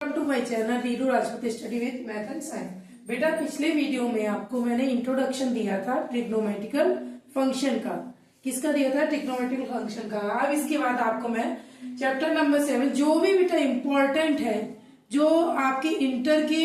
Welcome to my channel Reedu Rajput study with math and science. बेटा पिछले video में आपको मैंने इंट्रोडक्शन दिया था ट्रिग्नोमेट्रिकल फंक्शन का। किसका दिया था? ट्रिग्नोमेट्रिकल फंक्शन का। अब इसके बाद आपको मैं चैप्टर नंबर 7 जो भी बेटा इम्पोर्टेंट है, जो आपके इंटर के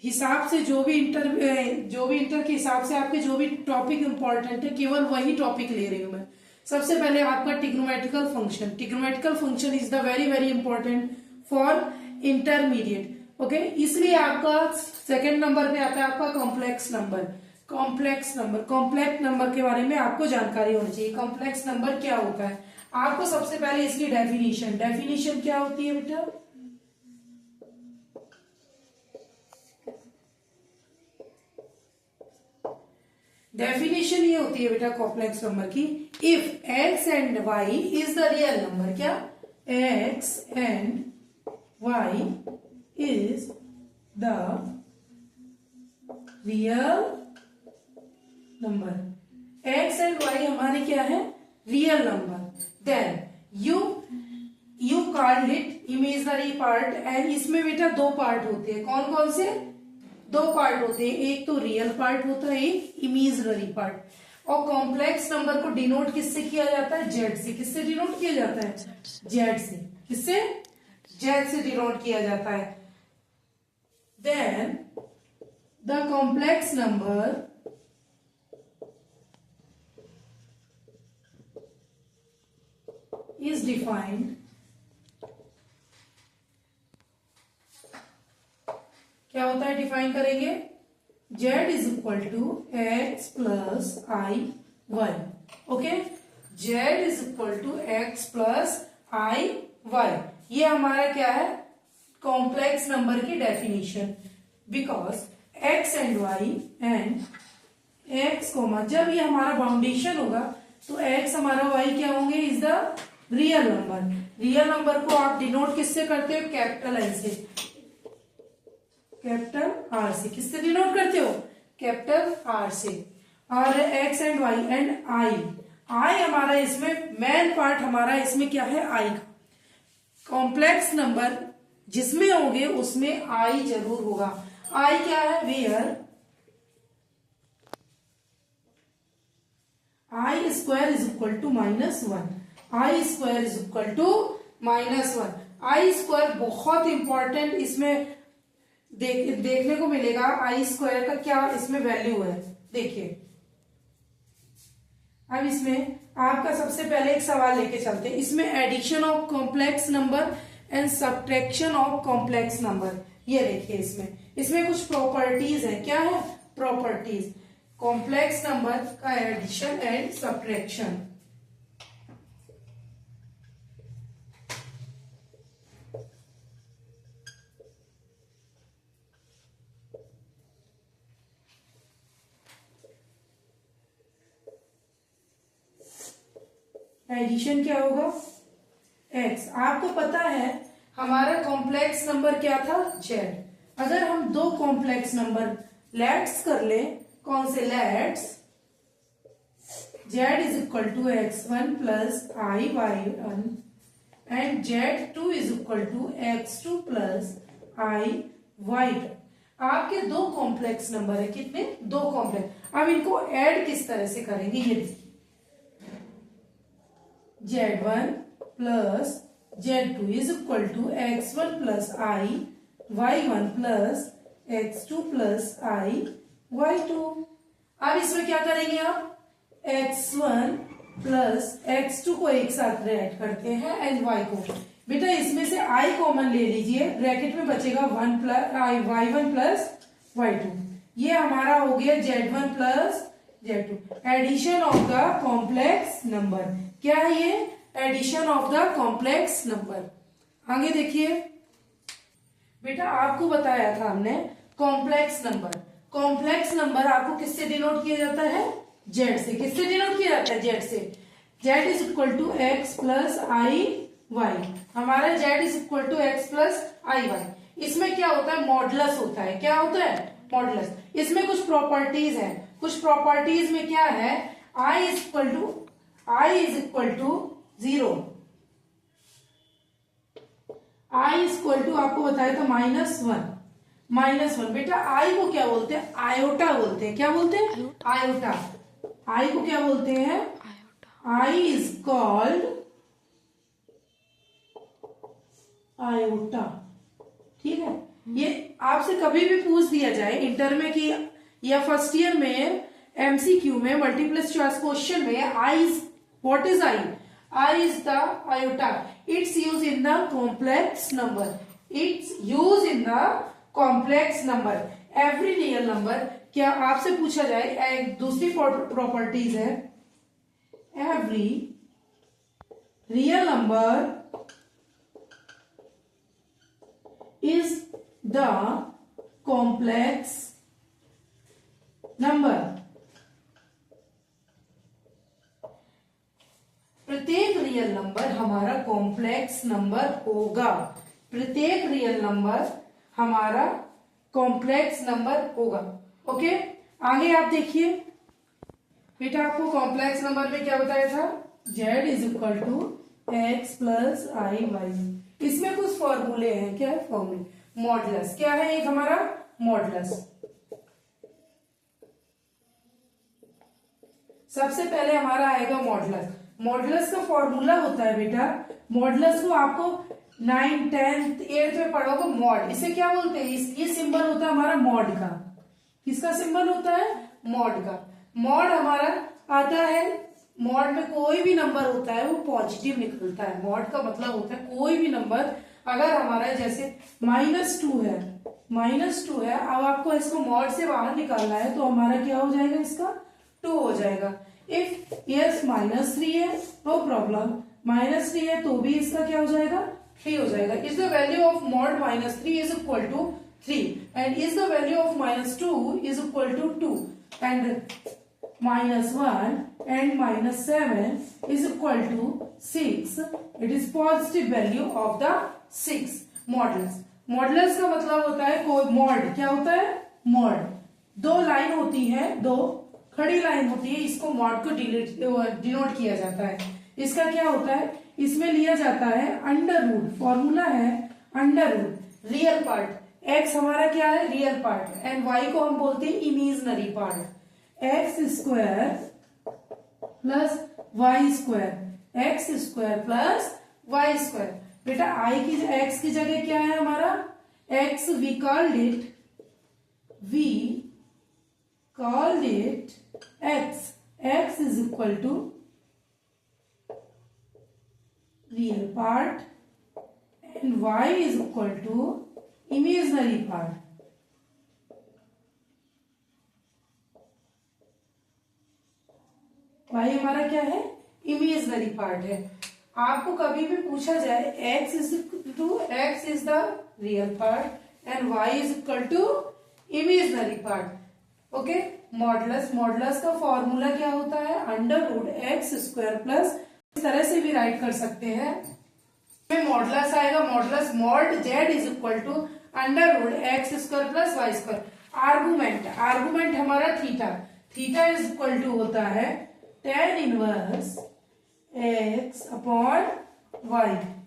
हिसाब से जो भी इंटर के हिसाब से आपके जो भी टॉपिक इम्पोर्टेंट है, केवल वही टॉपिक ले रही हूं मैं। सबसे पहले आपका trigonometrical function. Trigonometrical function is the very very important for intermediate. Okay, इसलिए आपका सेकंड नंबर पे आता है आपका कॉम्प्लेक्स नंबर। कॉम्प्लेक्स नंबर के बारे में आपको जानकारी होनी चाहिए। कॉम्प्लेक्स नंबर क्या होता है? आपको सबसे पहले इसकी डेफिनेशन क्या होती है बेटा? डेफिनेशन ये होती है बेटा कॉम्प्लेक्स नंबर की, if X and Y is the real number. क्या? X and y is the real number। x and y हमारे क्या है? Real number. Then you called it imaginary part, and इसमें बेटा दो पार्ट होते हैं। कौन कौन से? दो पार्ट होते हैं, एक तो रियल पार्ट होता है, एक इमेजिनरी पार्ट। और कॉम्प्लेक्स नंबर को डिनोट किससे किया जाता है? जेड से। किससे डिनोट किया जाता है? जेड से। किससे? जेड से डिनोट किया जाता है। Then the complex number is defined, क्या होता है? डिफाइन करेंगे, Z is equal to X plus I Y. Okay, Z is equal to X plus I Y. ये हमारा क्या है? कॉम्प्लेक्स नंबर की definition. Because X and Y and X comma, जब ये हमारा बाउंडेशन होगा तो एक्स हमारा वाई क्या होंगे? Is the real number. Real number को आप डिनोट किससे करते हो? कैपिटल आई से, कैपिटल आर से। किससे डिनोट करते हो? कैपिटल आर से। और X and Y and I हमारा इसमें मेन पार्ट हमारा इसमें क्या है? आई का। कॉम्प्लेक्स नंबर जिसमें होंगे उसमें आई जरूर होगा। आई क्या है? Where I square is equal to -1। I square is equal to -1। I square बहुत इंपॉर्टेंट इसमें देखने को मिलेगा। आई स्क्वायर का क्या इसमें वैल्यू है? देखिए, अब इसमें आपका सबसे पहले एक सवाल लेके चलते हैं। इसमें addition of complex number and subtraction of complex number. ये देखिए, इसमें कुछ प्रॉपर्टीज है। क्या है? प्रॉपर्टीज कॉम्प्लेक्स नंबर का एडिशन एंड सब्ट्रैक्शन। एडिशन क्या होगा? x। आपको पता है हमारा कॉम्प्लेक्स नंबर क्या था? z। अगर हम दो कॉम्प्लेक्स नंबर लेट्स कर ले, कौन से? Let's z is equal to x1 plus I y1 and z2 is equal to x2 plus I y2। आपके दो कॉम्प्लेक्स नंबर है। कितने? दो कॉम्प्लेक्स। अब इनको ऐड किस तरह से करेंगे? ये देखिए, z1 plus z2 is equal to x1 plus I y1 plus x2 plus I y2। अब इसमें क्या करेंगे आप? x1 प्लस x2 को एक साथ ऐड करते हैं एंड y को। बेटा इसमें से i कॉमन ले लीजिए, ब्रैकेट में बचेगा 1 प्लस y1 प्लस y2। ये हमारा हो गया z1 plus z2। Addition of the complex number. क्या है ये? Addition of the complex number. आगे देखिए बेटा, आपको बताया था हमने कॉम्प्लेक्स नंबर आपको किससे डिनोट किया जाता है? जेड से। किससे डिनोट किया जाता है? जेड से। Z is equal to X plus I Y. हमारा Z is equal to X plus I Y. इसमें क्या होता है? मॉडुलस होता है। क्या होता है? मॉडुलस। इसमें कुछ प्रॉपर्टीज है। कुछ प्रॉपर्टीज में क्या है? I is equal to 0। I equal to आपको बताया था -1, -1। बेटा आई को क्या बोलते हैं? आयोटा बोलते हैं। क्या बोलते हैं? आयोटा। आई को क्या बोलते हैं? I is called iota. ठीक है, ये आपसे कभी भी पूछ दिया जाए इंटर में कि या फर्स्ट ईयर में एमसीक्यू में मल्टीपल चॉइस क्वेश्चन में I is what is I? I is the iota. It's use in the complex number. It's use in the complex number. Every real number, क्या आपसे पूछा जाए, एक दूसरी प्रॉपर्टीज है, every real number is the complex number। प्रत्येक real number हमारा complex number होगा। प्रत्येक रियल नंबर हमारा कॉम्प्लेक्स नंबर होगा। ओके, आगे आप देखिए बेटा, आपको कॉम्प्लेक्स नंबर में क्या बताया था? z is equal to X plus I Y. इसमें कुछ फॉर्मूले हैं। क्या है फॉर्मूले? मॉडुलस। क्या है एक हमारा? मॉडुलस। सबसे पहले हमारा आएगा मॉडुलस। मॉडुलस का फॉर्मूला होता है बेटा, मॉडुलस को आपको 9th 10th 8th में पढ़ोगे। मॉड, इसे क्या बोलते हैं? ये सिंबल होता है हमारा मॉड का। किसका सिंबल होता है? मॉड का। मॉड हमारा आता है, मॉड में कोई भी नंबर होता है वो पॉजिटिव निकलता है। मॉड का मतलब होता है कोई भी नंबर अगर हमारा जैसे -2 है, -2 है, अब आपको इसको मॉड से बाहर निकालना है तो हमारा क्या हो जाएगा? इसका 2 हो जाएगा। इफ यस -3 है, नो प्रॉब्लम, -3 है तो भी इसका क्या हो जाएगा? 3 हो जाएगा। Is the value of mod -3 is equal to 3 and is the value of -2 is equal to 2 and -1 and -7 is equal to 6. It is positive value of the 6 modulus. Modulus का मतलब होता है कोई मॉड। क्या होता है? मॉड। दो line होती है, दो खड़ी लाइन होती है, इसको मॉड को डिनोट किया जाता है। इसका क्या होता है? इसमें लिया जाता है अंडर रूट। फॉर्मूला है under root. Real part X हमारा क्या है? रियल पार्ट, एंड वाई को हम बोलते हैं imaginary part. X square plus Y square, X square plus Y square. बेटा आई की एक्स की जगह क्या है हमारा? X we called it X. X is equal to real part and Y is equal to imaginary part. Y हमारा क्या है? इमेजिनरी पार्ट है। आपको कभी भी पूछा जाए X is the real part and Y is equal to imaginary part. Okay, modulus का फॉर्मूला क्या होता है? Under root X square plus, इस तरह से भी राइट कर सकते हैं। मॉडुलस आएगा, modulus mod Z is equal to under root X square plus Y square. Argument हमारा थीटा इज इक्वल टू होता है tan inverse x upon y।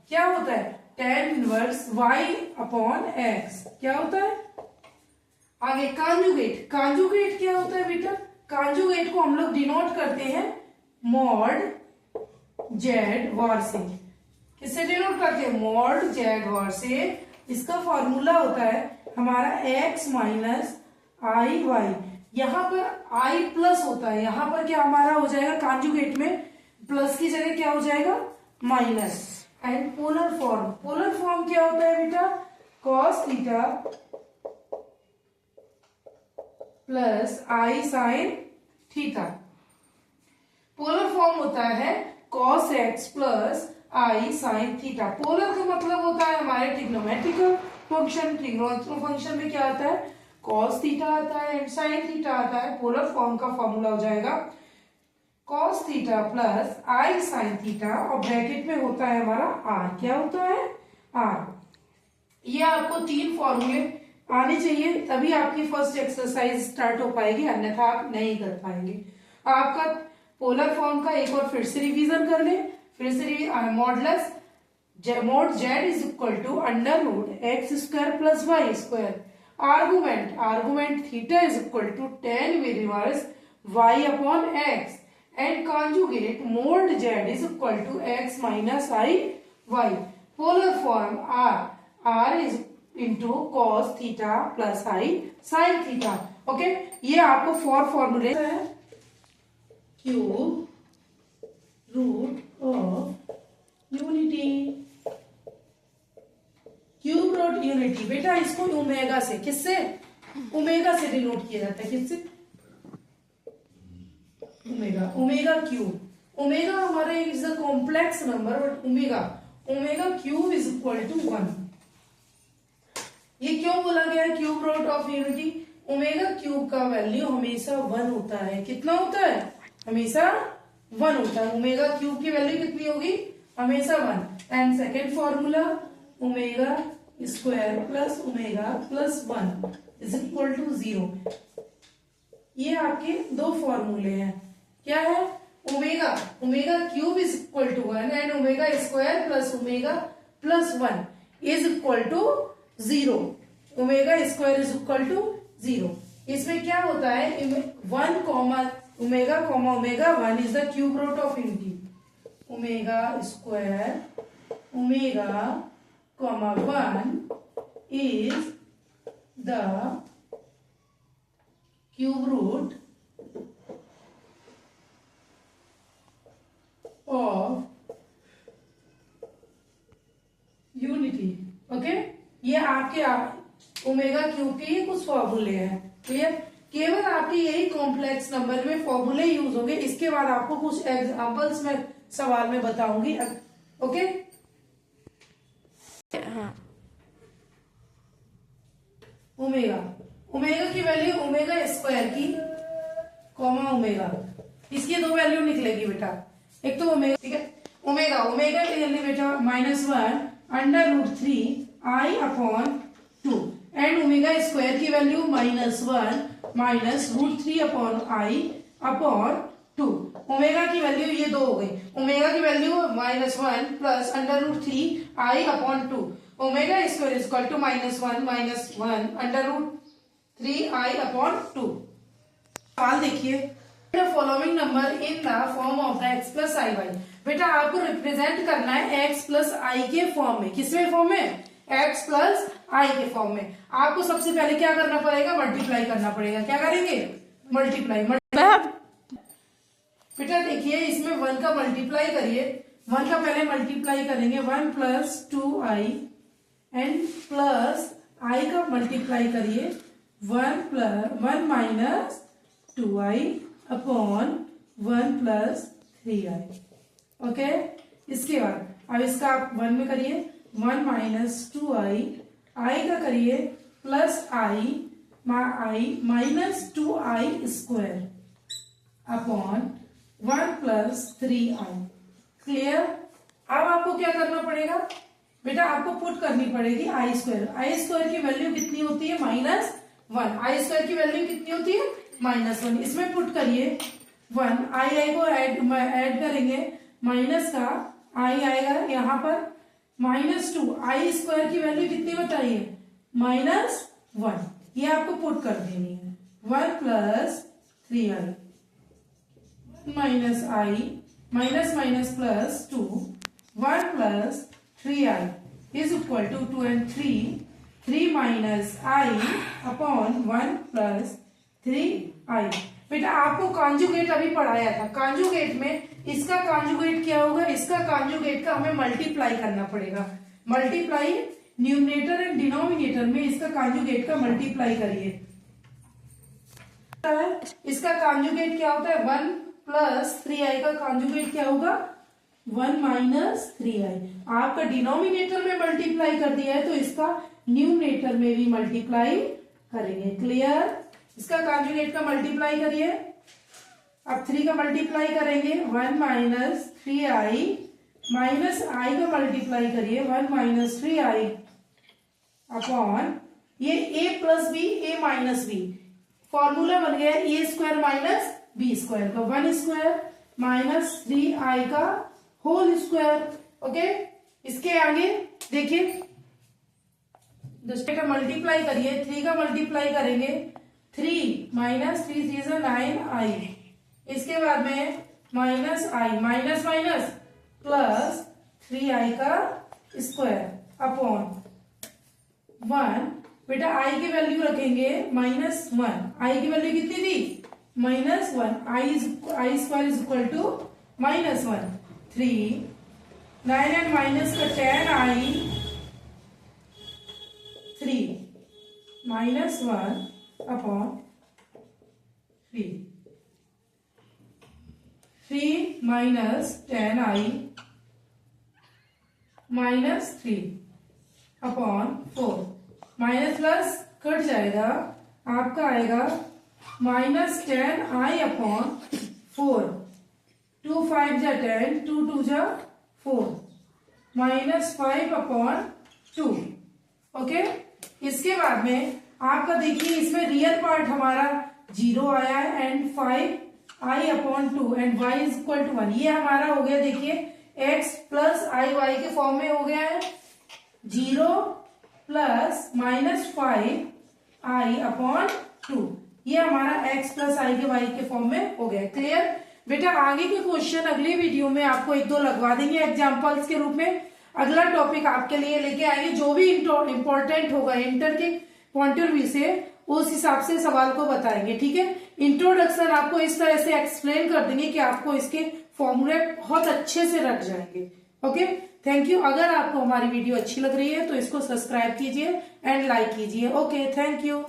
क्या होता है? tan inverse y upon x। क्या होता है? आगे कांजुगेट क्या होता है बेटा? कांजुगेट को हम लोग डिनोट करते हैं मॉड जेड वार से। किससे डिनोट करते हैं? मॉड जेड वार से। इसका फॉर्मूला होता है हमारा x माइनस आई वाई। यहां पर i प्लस होता है, यहां पर क्या हमारा हो जाएगा? कांजुगेट में प्लस की जगह क्या हो जाएगा? माइनस। एंड पोलर फॉर्म क्या होता है बेटा? cos थीटा प्लस आई साइन थीटा। पोलर फॉर्म होता है cos x प्लस आई साइन थीटा। पोलर का मतलब होता है हमारे ट्रिग्नोमेट्रिकल फंक्शन। ट्रिग्नोमेट्रिकल फंक्शन में क्या आता है? cos थीटा आता है एंड sin थीटा आता है। पोलर फॉर्म का फॉर्मूला हो जाएगा cos थीटा प्लस आई sin थीटा और ब्रैकेट में होता है हमारा r। क्या होता है? r। ये आपको 3 फॉर्मूले आने चाहिए, तभी आपकी फर्स्ट एक्सरसाइज स्टार्ट हो पाएगी, अन्यथा आप नहीं कर पाएंगे। आपका पोलर फॉर्म का एक बार फिर से रिवीजन कर ले। फिर से modulus mod z is equal to under root x square plus y square. Argument theta is equal to tan v reverse y upon x, and conjugate mod z is equal to x minus I y. Polar form r is into cos theta plus I sin theta. Okay, ये आपको फॉर्मूले है cube root of unity. Cube root unity बेटा इसको omega से, किससे, omega से denote किया जाता है, किससे, ओमेगा, ओमेगा क्यूब। ओमेगा हमारा is a complex number, but omega cube is equal to 1। ये क्यों बोला गया है cube root of unity? Omega cube का वैल्यू हमेशा 1 होता है। कितना होता है? हमेशा 1 होता है। ओमेगा क्यूब की वैल्यू कितनी होगी? हमेशा 1। And second formula omega square plus omega plus 1 is equal to 0। ये आपके दो फॉर्मूले हैं। क्या है? Omega cube is equal to 1 and omega square plus omega plus 1 is equal to 0। Omega square is equal to 0। इसमें क्या होता है? 1 comma omega 1 is the cube root of unity. Omega square omega 1 is the cube root of unity। Okay, ये आपके omega cube के ये कुछ फॉर्मूले हैं। क्लियर? केवल आपके यही कॉम्प्लेक्स नंबर में फॉर्मूले यूज होंगे। इसके बाद आपको कुछ एग्जांपल्स में सवाल में बताऊंगी। ओके, हाँ। ओमेगा की वैल्यू ओमेगा स्क्वायर की कॉमा ओमेगा, इसकी दो वैल्यू निकलेगी बेटा। एक तो ओमेगा, ठीक है, ओमेगा की वैल्यू बेटा -1 under root 3 I upon 2 and omega square की value -1 minus root 3 upon I upon 2। Omega की वैल्यू ये दो हो गई। ओमेगा की value -1 plus under root 3 I upon 2। Omega square is equal to -1 under root 3 I upon 2। सवाल देखिए, following number in the form of the x plus I Y. बेटा आपको रिप्रेजेंट करना है x प्लस आई के फॉर्म में। किसमें फॉर्म में? x प्लस आई के फॉर्म में। आपको सबसे पहले क्या करना पड़ेगा? मल्टीप्लाई करना पड़ेगा। क्या करेंगे? मल्टीप्लाई। बेटा देखिए, इसमें 1 का मल्टीप्लाई करिए। 1 का पहले मल्टीप्लाई करेंगे, 1 plus 2i and plus i का मल्टीप्लाई करिए 1 minus 2i upon 1 plus 3i। Okay, इसके बाद अब इसका आप 1 में करिए 1 माइनस 2i, i का करिए plus i minus 2i square upon 1 plus 3i। Clear? अब आपको क्या करना पड़ेगा बेटा? आपको पुट करनी पड़ेगी आई स्क्वायर की वैल्यू कितनी होती है? -1। आई स्क्वायर की वैल्यू कितनी होती है? -1। इसमें पुट करिए 1, आई को ऐड करेंगे, माइनस का आई आएगा यहाँ पर -2। आई स्क्वायर की वैल्यू कितनी बताइए? -1। ये आपको पुट कर देनी है। 1 plus 3i minus I minus plus 2 1 plus 3i is equal to 2 and 3 minus I upon 1 plus 3i। बेटा आपको कॉन्जुगेट अभी पढ़ाया था। कॉन्जुगेट में इसका कॉन्जुगेट क्या होगा? इसका कॉन्जुगेट का हमें मल्टीप्लाई करना पड़ेगा। मल्टीप्लाई न्यूमरेटर एंड डिनोमिनेटर में इसका कॉन्जुगेट का मल्टीप्लाई करिए। इसका कॉन्जुगेट क्या होता है? 1 प्लस 3i का कॉन्जुगेट क्या होगा? 1 माइनस 3i। आपका डिनोमिनेटर में मल्टीप्लाई कर दिया है तो इसका न्यूमरेटर में भी मल्टीप्लाई करेंगे। क्लियर? इसका कॉन्जुगेट का मल्टीप्लाई करिए। अब 3 का मल्टीप्लाई करेंगे 1 माइनस 3i माइनस i का मल्टीप्लाई करिए 1 माइनस 3i अपॉन ये a plus B a minus B. Formula बन गया a square minus B square का 1 स्क्वायर माइनस 3i का होल स्क्वायर। ओके, इसके आगे देखिए 10 का मल्टीप्लाई करिए, 3 का मल्टीप्लाई करेंगे 3 माइनस 3 3 से 9i। इसके बाद में minus I minus minus plus 3i का स्क्वायर अपॉन 1। बेटा आई की वैल्यू रखेंगे -1। आई की वैल्यू कितनी थी? -1। I square is equal to -1। 3 9 and minus का 10i 3 -1 upon 3। 3 minus 10i -3 upon 4। Minus plus कट जाएगा, आपका आएगा -10i अपॉन 4। 2 5 जा 10, 2 2 जा 4, -5 अपॉन 2। ओके, इसके बाद में आपका देखिए इसमें रियल पार्ट हमारा 0 आया है and 5i upon 2 and y is equal to 1। ये हमारा हो गया देखिए x प्लस आई वाई के फॉर्म में हो गया है। 0 प्लस -5i अपॉन 2, ये हमारा x प्लस आई के y के फॉर्म में हो गया। क्लियर बेटा? आगे के क्वेश्चन अगले वीडियो में आपको 1-2 लगवा देंगे एग्जाम्पल्स के रूप में। अगला टॉपिक आपके लिए लेके आएंगे, जो भी इंपॉर्टेंट होगा इंटर के पॉइंट ऑफ व्यू से उस हिसाब से सवाल को बताएंगे। ठीक है, इंट्रोडक्शन आपको इस तरह से एक्सप्लेन कर देंगे कि आपको इसके फॉर्मूले बहुत अच्छे से रख जाएंगे। Okay, thank you. अगर आपको हमारी वीडियो अच्छी लग रही है तो इसको सब्सक्राइब कीजिए एंड लाइक कीजिए। Okay, thank you.